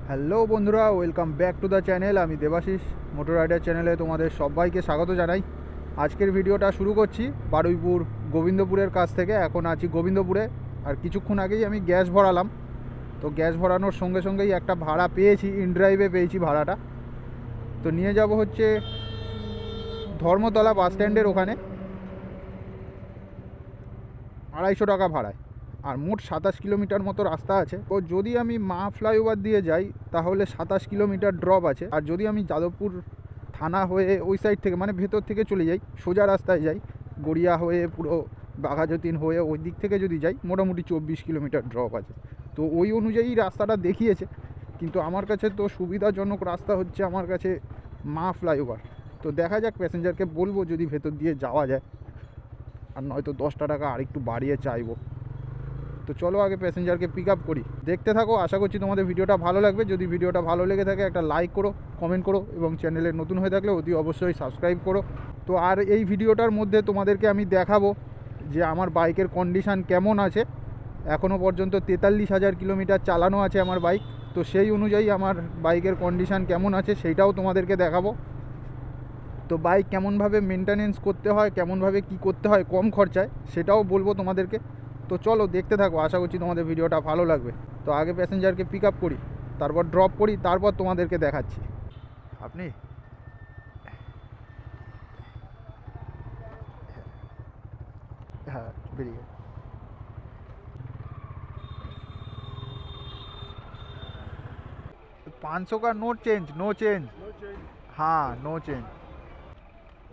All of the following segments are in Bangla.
হ্যালো বন্ধুরা, welcome back to the channel. আমি দেবাশিস মোটর রাইডার চ্যানেলে তোমাদের সবাইকে স্বাগত জানাই। আজকের ভিডিওটা শুরু করছি বারুইপুর গোবিন্দপুরের কাছ থেকে। এখন আছি গোবিন্দপুরে, আর কিছুক্ষণ আগেই আমি গ্যাস ভরালাম। তো গ্যাস ভরানোর সঙ্গে সঙ্গেই একটা ভাড়া পেয়েছি, ইনড্রাইভে পেয়েছি ভাড়াটা। তো নিয়ে যাব হচ্ছে ধর্মতলা বাস স্ট্যান্ডের ওখানে, 250 টাকা ভাড়ায়। আর মোট 27 কিলোমিটার মতো রাস্তা আছে। তো যদি আমি মা ফ্লাইওভার দিয়ে যাই তাহলে 27 কিলোমিটার ড্রপ আছে। আর যদি আমি যাদবপুর থানা হয়ে ওই সাইড থেকে মানে ভেতর থেকে চলে যাই, সোজা রাস্তায় যাই, গড়িয়া হয়ে পুরো বাঘাযতীন হয়ে ওই দিক থেকে যদি যাই, মোটামুটি 24 কিলোমিটার ড্রপ আছে। তো ওই অনুযায়ী রাস্তাটা দেখিয়েছে, কিন্তু আমার কাছে তো সুবিধাজনক রাস্তা হচ্ছে আমার কাছে মা ফ্লাইওভার। তো দেখা যাক, প্যাসেঞ্জারকে বলবো যদি ভেতর দিয়ে যাওয়া যায়, আর নয়তো 10টা টাকা আরেকটু বাড়িয়ে চাইবো। তো চলো আগে প্যাসেঞ্জারকে পিক আপ করি, দেখতে থাকো। আশা করছি তোমাদের ভিডিওটা ভালো লাগবে। যদি ভিডিওটা ভালো লেগে থাকে একটা লাইক করো, কমেন্ট করো, এবং চ্যানেলে নতুন হয়ে থাকলে অতি অবশ্যই সাবস্ক্রাইব করো। তো আর এই ভিডিওটার মধ্যে তোমাদেরকে আমি দেখাবো যে আমার বাইকের কন্ডিশান কেমন আছে। এখনও পর্যন্ত 43,000 কিলোমিটার চালানো আছে আমার বাইক। তো সেই অনুযায়ী আমার বাইকের কন্ডিশান কেমন আছে সেইটাও তোমাদেরকে দেখাবো। তো বাইক কেমনভাবে মেনটেনেন্স করতে হয়, কেমনভাবে কি করতে হয় কম খরচায়, সেটাও বলবো তোমাদেরকে। তো চলো দেখতে থাকো, আশা করছি তোমাদের ভিডিওটা ভালো লাগবে। তো আগে প্যাসেঞ্জারকে পিক আপ করি, তারপর ড্রপ করি, তারপর তোমাদেরকে দেখাচ্ছি। আপনি হ্যাঁ বেরিয়ে 500 का no change, no change. No change. हाँ no change.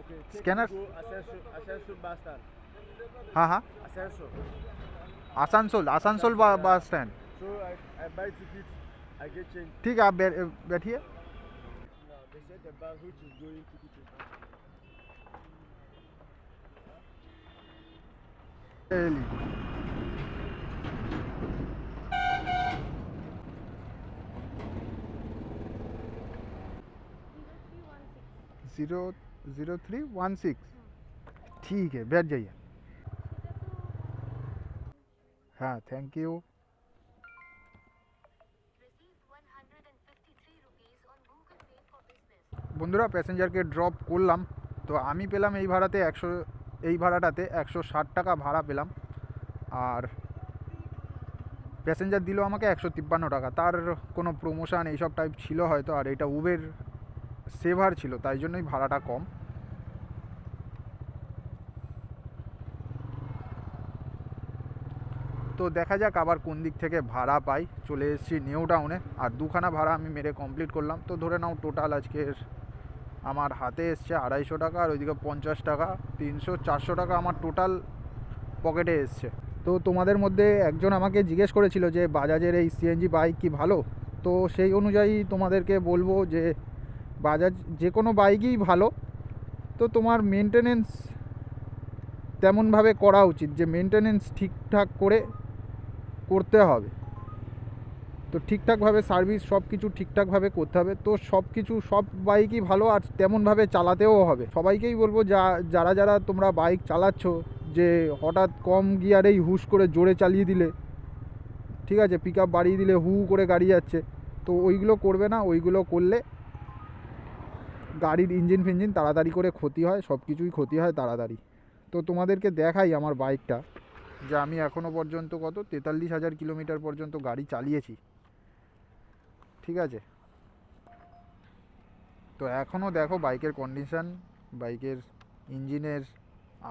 Okay, take Scanner? me to Ascension bus stand. हाँ हाँ, Ascension. Asansol, Asansol bus stand. So I buy ticket, I get change. ठीक है, आप बैठिए। Now they said the bus which is going to Kitchen. Zero 0316। ठीक है, बैठ जाइए। हाँ थैंक यू। বন্ধুরা, প্যাসেঞ্জারকে ড্রপ করলাম। তো আমি পেলাম এই ভাড়াটাতে 160 টাকা ভাড়া পেলাম। আর প্যাসেঞ্জার দিল আমাকে 153 টাকা। তার কোনো প্রমোশন এইসব টাইপ ছিল হয়তো, আর এটা উবের সেভার ছিল, তাই জন্যই ভাড়াটা কম। তো দেখা যাক আবার কোন দিক থেকে ভাড়া পাই। চলে এসেছি নিউ টাউনে, আর দুখানা ভাড়া আমি মেরে কমপ্লিট করলাম। তো ধরে নাও টোটাল আজকের আমার হাতে এসছে 250 টাকা, আর ওইদিকে 50 টাকা, 300, 400 টাকা আমার টোটাল পকেটে এসছে। তো তোমাদের মধ্যে একজন আমাকে জিজ্ঞেস করেছিল যে বাজাজের এই সিএনজি বাইক কি ভালো। তো সেই অনুযায়ী তোমাদেরকে বলবো যে বাজাজ যে কোনো বাইকই ভালো। তো তোমার মেনটেনেন্স তেমনভাবে করা উচিত, যে মেনটেনেন্স ঠিকঠাক করে করতে হবে। তো ঠিকঠাকভাবে সার্ভিস সব কিছু ঠিকঠাকভাবে করতে হবে। তো সব বাইকই ভালো, আর তেমনভাবে চালাতেও হবে। সবাইকেই বলবো যারা যারা তোমরা বাইক চালাচ্ছ, যে হঠাৎ কম গিয়ারেই হুশ করে জোরে চালিয়ে দিলে, ঠিক আছে, পিক আপ বাড়িয়ে দিলে হু করে গাড়ি যাচ্ছে, তো ওইগুলো করবে না। ওইগুলো করলে গাড়ির ইঞ্জিন ফিঞ্জিন তাড়াতাড়ি করে ক্ষতি হয়, সব কিছুই ক্ষতি হয় তাড়াতাড়ি। তো তোমাদেরকে দেখাই আমার বাইকটা, যে আমি এখনও পর্যন্ত 43,000 কিলোমিটার পর্যন্ত গাড়ি চালিয়েছি, ঠিক আছে। তো এখনও দেখো বাইকের কন্ডিশান, বাইকের ইঞ্জিনের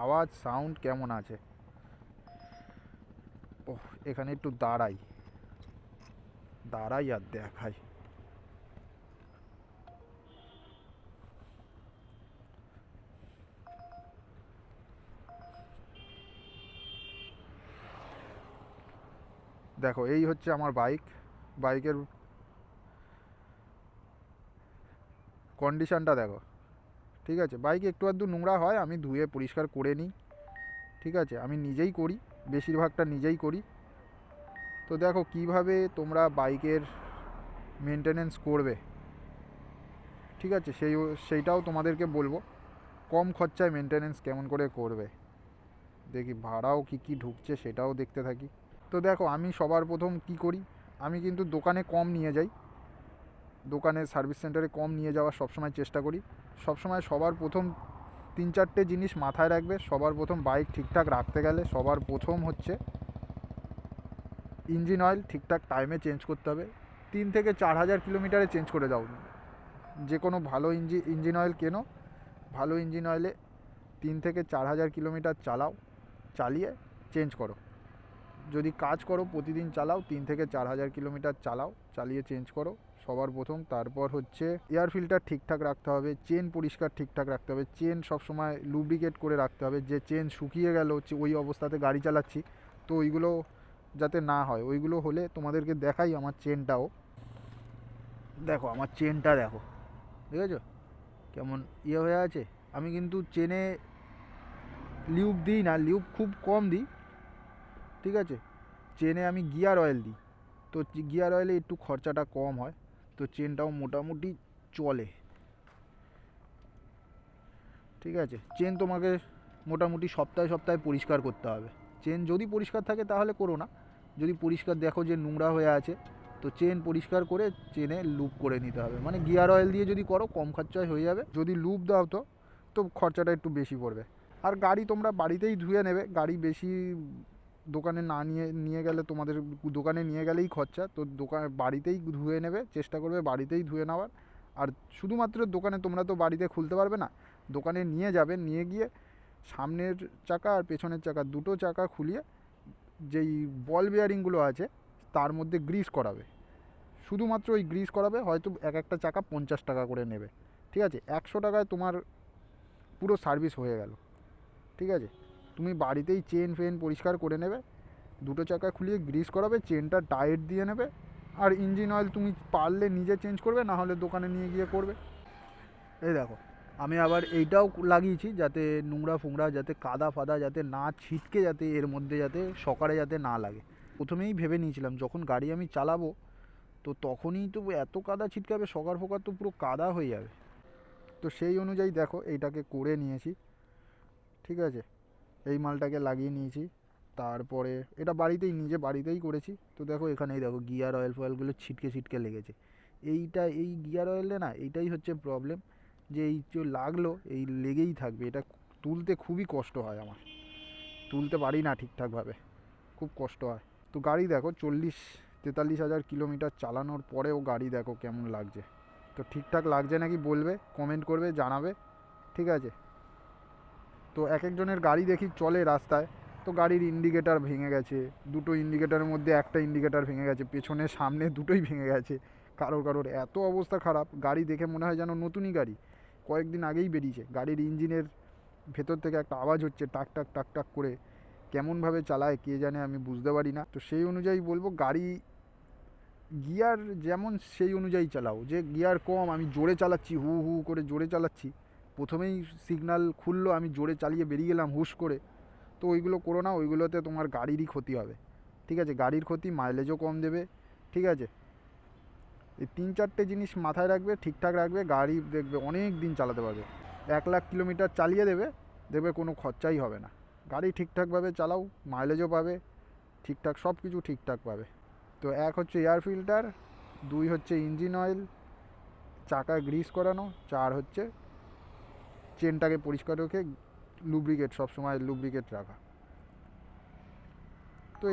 আওয়াজ সাউন্ড কেমন আছে। ওহ, এখানে একটু দাঁড়াই আর দেখাই। দেখো এই হচ্ছে আমার বাইকের কন্ডিশানটা দেখো, ঠিক আছে। বাইক একটু আধটু নোংরা হয়, আমি ধুয়ে পরিষ্কার করে নিই, ঠিক আছে। আমি নিজেই করি, বেশিরভাগটা নিজেই করি। তো দেখো কিভাবে তোমরা বাইকের মেনটেনেন্স করবে, ঠিক আছে, সেইটাও তোমাদেরকে বলবো। কম খরচায় মেনটেনেন্স কেমন করে করবে। দেখি ভাড়াও কি ঢুকছে সেটাও দেখতে থাকি। তো দেখো আমি সবার প্রথম কি করি, আমি কিন্তু দোকানে কম নিয়ে যাই, দোকানে সার্ভিস সেন্টারে কম নিয়ে যাওয়ার সবসময় চেষ্টা করি। সবসময় সবার প্রথম 3-4টে জিনিস মাথায় রাখবে। সবার প্রথম বাইক ঠিকঠাক রাখতে গেলে সবার প্রথম হচ্ছে ইঞ্জিন অয়েল ঠিকঠাক টাইমে চেঞ্জ করতে হবে। 3 থেকে 4 হাজার কিলোমিটারে চেঞ্জ করে দাও। যে কোনো ভালো ইঞ্জিন অয়েল কেনো, ভালো ইঞ্জিন অয়েলে 3 থেকে 4 হাজার কিলোমিটার চালাও, চালিয়ে চেঞ্জ করো। যদি কাজ করো প্রতিদিন চালাও, 3 থেকে 4 হাজার কিলোমিটার চালাও, চালিয়ে চেঞ্জ করো সবার প্রথম। তারপর হচ্ছে এয়ার ফিল্টার ঠিকঠাক রাখতে হবে, চেন পরিষ্কার ঠিকঠাক রাখতে হবে, চেন সবসময় লুব্রিকেট করে রাখতে হবে। যে চেন শুকিয়ে গেল ওই অবস্থাতে গাড়ি চালাচ্ছি, তো ওইগুলো যাতে না হয়। ওইগুলো হলে তোমাদেরকে দেখাই আমার চেনটাও দেখো, আমার চেনটা দেখো, দেখেছো কেমন হয়ে আছে। আমি কিন্তু চেনে লিউব দিই না, লিউব খুব কম দিই, ঠিক আছে। চেনে আমি গিয়ার অয়েল দিই, তো গিয়ার অয়েলে একটু খরচাটা কম হয়, তো চেনটাও মোটামুটি চলে, ঠিক আছে। চেন তোমাকে মোটামুটি সপ্তাহে সপ্তাহে পরিষ্কার করতে হবে। চেন যদি পরিষ্কার থাকে তাহলে করো না, যদি পরিষ্কার দেখো যে নোংরা হয়ে আছে, তো চেন পরিষ্কার করে চেনে লুপ করে নিতে হবে। মানে গিয়ার অয়েল দিয়ে যদি করো কম খরচায় হয়ে যাবে, যদি লুপ দাও তো খরচাটা একটু বেশি পড়বে। আর গাড়ি তোমরা বাড়িতেই ধুয়ে নেবে, গাড়ি বেশি দোকানে না নিয়ে গেলে, তোমাদের দোকানে নিয়ে গেলেই খরচা, তো বাড়িতেই ধুয়ে নেবে, চেষ্টা করবে বাড়িতেই ধুয়ে নেওয়ার। আর শুধুমাত্র দোকানে তোমরা তো বাড়িতে খুলতে পারবে না, দোকানে নিয়ে যাবে, নিয়ে গিয়ে সামনের চাকা আর পেছনের চাকা দুটো চাকা খুলিয়ে যেই বল বেয়ারিংগুলো আছে তার মধ্যে গ্রিস করাবে, শুধুমাত্র ওই গ্রিস করাবে। হয়তো এক একটা চাকা 50 টাকা করে নেবে, ঠিক আছে। 100 টাকায় তোমার পুরো সার্ভিস হয়ে গেল, ঠিক আছে। তুমি বাড়িতেই চেন ফেন পরিষ্কার করে নেবে, দুটো চাকা খুলিয়ে গ্রিস করাবে, চেনটা টাইট দিয়ে নেবে। আর ইঞ্জিন অয়েল তুমি পারলে নিজে চেঞ্জ করবে, না হলে দোকানে নিয়ে গিয়ে করবে। এই দেখো, আমি আবার এইটাও লাগিয়েছি যাতে নোংরা ফোংরা, যাতে কাদা ফাদা যাতে না ছিটকে, যাতে এর মধ্যে যাতে সকারে যাতে না লাগে। প্রথমেই ভেবে নিয়েছিলাম যখন গাড়ি আমি চালাবো, তো তখনই তো এত কাদা ছিটকাবে, সকার ফোকার তো পুরো কাদা হয়ে যাবে। তো সেই অনুযায়ী দেখো এইটাকে করে নিয়েছি, ঠিক আছে। এই মালটাকে লাগিয়ে নিয়েছি, তারপরে এটা বাড়িতেই করেছি। তো দেখো এখানেই দেখো গিয়ার অয়েল ফয়েলগুলো ছিটকে লেগেছে। এই গিয়ার অয়েলে না এইটাই হচ্ছে প্রবলেম, যে এই যে লাগলো এই লেগেই থাকবে। এটা তুলতে খুবই কষ্ট হয়, আমার তুলতে পারি না ঠিকঠাকভাবে, খুব কষ্ট হয়। তো গাড়ি দেখো 40-43 হাজার কিলোমিটার চালানোর পরেও গাড়ি দেখো কেমন লাগছে। তো ঠিকঠাক লাগছে নাকি বলবে, কমেন্ট করবে, জানাবে, ঠিক আছে। তো এক একজনের গাড়ি দেখি চলে রাস্তায়, তো গাড়ির ইন্ডিকেটার ভেঙে গেছে, দুটো ইন্ডিকেটারের মধ্যে একটা ইন্ডিকেটার ভেঙে গেছে, পেছনে সামনে দুটোই ভেঙে গেছে। কারোর এত অবস্থা খারাপ, গাড়ি দেখে মনে হয় যেন নতুনই গাড়ি, কয়েকদিন আগেই বেরিয়েছে। গাড়ির ইঞ্জিনের ভেতর থেকে একটা আওয়াজ হচ্ছে টাক টাক টাক টাক করে, কেমনভাবে চালায় কে জানে, আমি বুঝতে পারি না। তো সেই অনুযায়ী বলবো, গাড়ি গিয়ার যেমন সেই অনুযায়ী চালাও। যে গিয়ার কম, আমি জোরে চালাচ্ছি, হু হু করে জোরে চালাচ্ছি, প্রথমেই সিগন্যাল খুললো, আমি জোরে চালিয়ে বেরিয়ে গেলাম হুশ করে, তো ওইগুলো করো না। ওইগুলোতে তোমার গাড়িরই ক্ষতি হবে, ঠিক আছে। গাড়ির ক্ষতি, মাইলেজও কম দেবে, ঠিক আছে। এই 3-4টে জিনিস মাথায় রাখবে, ঠিকঠাক রাখবে, গাড়ি দেখবে অনেক দিন চালাতে পারবে। 1 লাখ কিলোমিটার চালিয়ে দেখবে কোনো খরচাই হবে না। গাড়ি ঠিকঠাকভাবে চালাও, মাইলেজও পাবে, ঠিকঠাক সব কিছু ঠিকঠাক পাবে। তো 1 হচ্ছে এয়ার ফিল্টার, 2 হচ্ছে ইঞ্জিন অয়েল, চাকা গ্রিস করানো, 4 হচ্ছে চেনটাকে পরিষ্কার রেখে লুব্রিকেট, সবসময় লুব্রিকেট রাখা। তো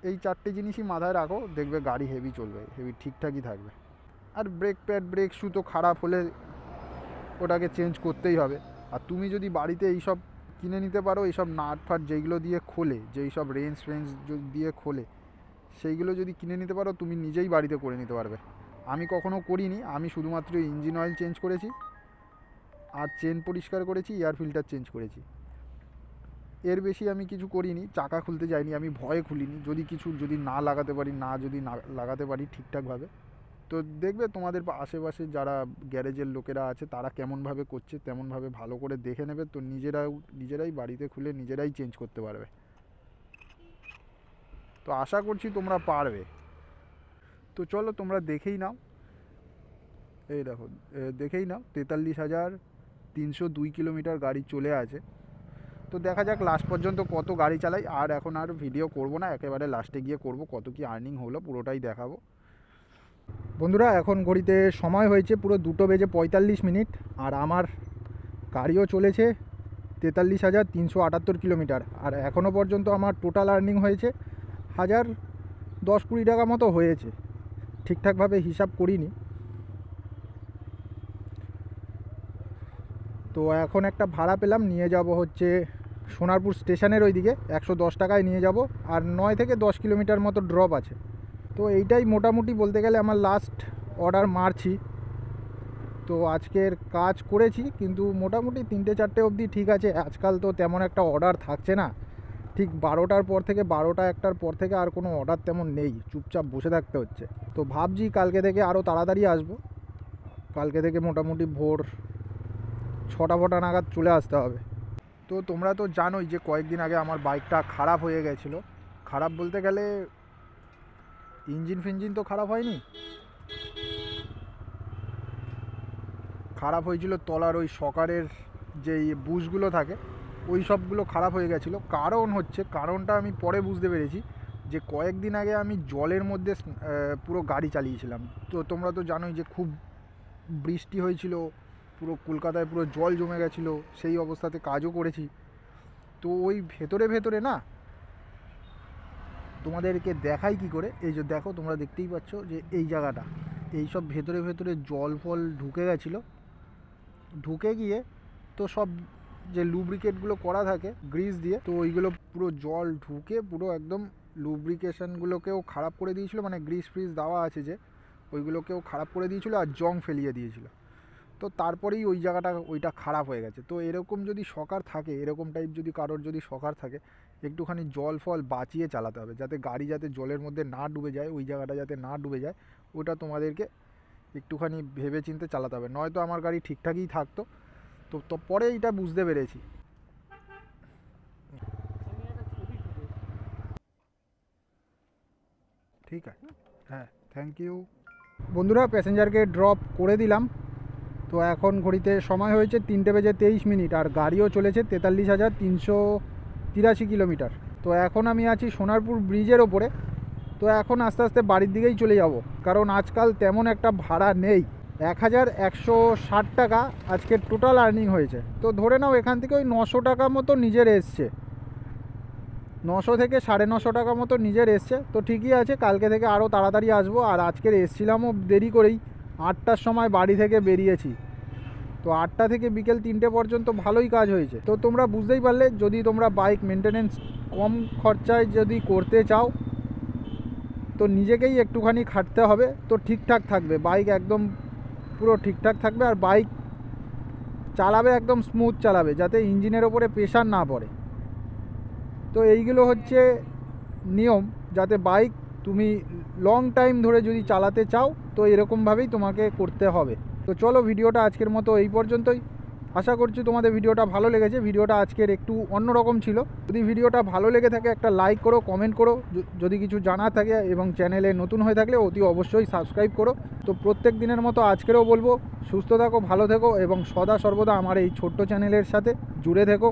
এই 4টে জিনিসই মাথায় রাখো, দেখবে গাড়ি হেভি চলবে, হেভি ঠিকঠাকই থাকবে। আর ব্রেক প্যাড, ব্রেক শু তো খারাপ হলে ওটাকে চেঞ্জ করতেই হবে। আর তুমি যদি বাড়িতে এইসব কিনে নিতে পারো, এইসব নাট ফাট যেইগুলো দিয়ে খোলে, যেই সব রেঞ্জ ফ্রেঞ্জ দিয়ে খোলে, সেইগুলো যদি কিনে নিতে পারো, তুমি নিজেই বাড়িতে করে নিতে পারবে। আমি কখনো করিনি, আমি শুধুমাত্র ইঞ্জিন অয়েল চেঞ্জ করেছি, আর চেন পরিষ্কার করেছি, এয়ার ফিল্টার চেঞ্জ করেছি, এর বেশি আমি কিছু করিনি। চাকা খুলতে যাইনি, আমি ভয়ে খুলিনি, যদি না লাগাতে পারি ঠিকঠাকভাবে। তো দেখবে তোমাদের আশেপাশে যারা গ্যারেজের লোকেরা আছে তারা কেমনভাবে করছে, তেমনভাবে ভালো করে দেখে নেবে, তো নিজেরাই বাড়িতে খুলে নিজেরাই চেঞ্জ করতে পারবে। তো আশা করছি তোমরা পারবে। তো চলো তোমরা দেখেই নাও, এই দেখো দেখেই নাও 43,302 কিলোমিটার গাড়ি চলে আছে। তো দেখা যাক লাস্ট পর্যন্ত কত গাড়ি চালাই। আর এখন আর ভিডিও করব না, একেবারে লাস্টে গিয়ে করব, কত কি আর্নিং হলো পুরোটাই দেখাবো। বন্ধুরা এখন ঘড়িতে সময় হয়েছে পুরো 2:45 আর আমার গাড়িও চলেছে 43,378 কিলোমিটার। আর এখনও পর্যন্ত আমার টোটাল আর্নিং হয়েছে 10-20 টাকা মতো হয়েছে, ঠিকঠাকভাবে হিসাব করিনি। তো এখন একটা ভাড়া পেলাম, নিয়ে যাব হচ্ছে সোনারপুর স্টেশনের ওইদিকে, 110 টাকায় নিয়ে যাব। আর 9 থেকে 10 কিলোমিটার মতো ড্রপ আছে। তো এইটাই মোটামুটি বলতে গেলে আমার লাস্ট অর্ডার মারছি। তো আজকের কাজ করেছি, কিন্তু মোটামুটি 3-4টে অবধি ঠিক আছে। আজকাল তো তেমন একটা অর্ডার থাকছে না, ঠিক 12টার পর থেকে 12টা-1টার পর থেকে আর কোনো অর্ডার তেমন নেই, চুপচাপ বসে থাকতে হচ্ছে। তো ভাবছি কালকে থেকে আরও তাড়াতাড়ি আসবো, কালকে থেকে মোটামুটি ভোর 6টা নাগাদ চলে আসতে হবে। তো তোমরা তো জানোই যে কয়েকদিন আগে আমার বাইকটা খারাপ হয়ে গেছিলো। খারাপ বলতে গেলে ইঞ্জিন ফিঞ্জিন তো খারাপ হয়নি, খারাপ হয়েছিল তলার ওই শকারের যেই বুশগুলো থাকে ওই সবগুলো খারাপ হয়ে গেছিলো। কারণটা আমি পরে বুঝতে পেরেছি যে কয়েকদিন আগে আমি জলের মধ্যে পুরো গাড়ি চালিয়েছিলাম। তো তোমরা তো জানোই যে খুব বৃষ্টি হয়েছিল, পুরো কলকাতায় পুরো জল জমে গেছিলো, সেই অবস্থাতে কাজও করেছি। তো ওই ভেতরে না, তোমাদেরকে দেখাই কি করে, এই যে দেখো, তোমরা দেখতেই পাচ্ছ যে এই জায়গাটা, এই সব ভেতরে জল ফল ঢুকে গেছিলো। ঢুকে গিয়ে তো সব যে লুব্রিকেটগুলো করা থাকে গ্রিস দিয়ে, তো ওইগুলো পুরো জল ঢুকে পুরো একদম লুব্রিকেশনগুলোকেও খারাপ করে দিয়েছিলো, মানে গ্রিস ফ্রিস দেওয়া আছে যে ওইগুলোকেও খারাপ করে দিয়েছিলো আর জং ফেলিয়ে দিয়েছিলো। তো তারপরেই ওই জায়গাটা ওইটা খারাপ হয়ে গেছে। তো এরকম যদি শকার থাকে, এরকম টাইপ যদি কারোর যদি শকার থাকে, একটুখানি জল ফল বাঁচিয়ে চালাতে হবে, যাতে গাড়ি যাতে জলের মধ্যে না ডুবে যায়, ওই জায়গাটা যাতে না ডুবে যায়, ওটা তোমাদেরকে একটুখানি ভেবে চিন্তে চালাতে হবে। নয়তো আমার গাড়ি ঠিকঠাকই থাকতো। তো পরে এইটা বুঝতে পেরেছি। ঠিক আছে, হ্যাঁ, থ্যাংক ইউ। বন্ধুরা প্যাসেঞ্জারকে ড্রপ করে দিলাম। তো এখন ঘড়িতে সময় হয়েছে 3:23 আর গাড়িও চলেছে 43,383 কিলোমিটার। তো এখন আমি আছি সোনারপুর ব্রিজের ওপরে। তো এখন আস্তে আস্তে বাড়ির দিকেই চলে যাব, কারণ আজকাল তেমন একটা ভাড়া নেই। 1,160 টাকা আজকের টোটাল আর্নিং হয়েছে। তো ধরে নাও এখান থেকে ওই 900 টাকা মতো নিজের এসছে, 900 থেকে 950 টাকা মতো নিজের এসছে। তো ঠিকই আছে, কালকে থেকে আরও তাড়াতাড়ি আসবো। আর আজকের এসছিলামও দেরি করেই, 8টার সময় বাড়ি থেকে বেরিয়েছি। তো 8টা থেকে বিকেল 3টে পর্যন্ত ভালোই কাজ হয়েছে। তো তোমরা বুঝতেই পারলে, যদি তোমরা বাইক মেনটেনেন্স কম খরচায় যদি করতে চাও, তো নিজেকেই একটুখানি খাটতে হবে। তো ঠিকঠাক থাকবে বাইক, একদম পুরো ঠিকঠাক থাকবে। আর বাইক চালাবে একদম স্মুথ চালাবে, যাতে ইঞ্জিনের ওপরে প্রেশার না পড়ে। তো এইগুলো হচ্ছে নিয়ম, যাতে বাইক তুমি লং টাইম ধরে যদি চালাতে চাও, তো এরকমভাবেই তোমাকে করতে হবে। তো চলো, ভিডিওটা আজকের মতো এই পর্যন্তই। আশা করছি তোমাদের ভিডিওটা ভালো লেগেছে। ভিডিওটা আজকের একটু অন্যরকম ছিল। যদি ভিডিওটা ভালো লেগে থাকে একটা লাইক করো, কমেন্ট করো যদি কিছু জানা থাকে, এবং চ্যানেলে নতুন হয়ে থাকলে অতি অবশ্যই সাবস্ক্রাইব করো। তো প্রত্যেক দিনের মতো আজকেরও বলবো, সুস্থ থাকো, ভালো থেকো এবং সদা সর্বদা আমার এই ছোট্ট চ্যানেলের সাথে জুড়ে থেকো।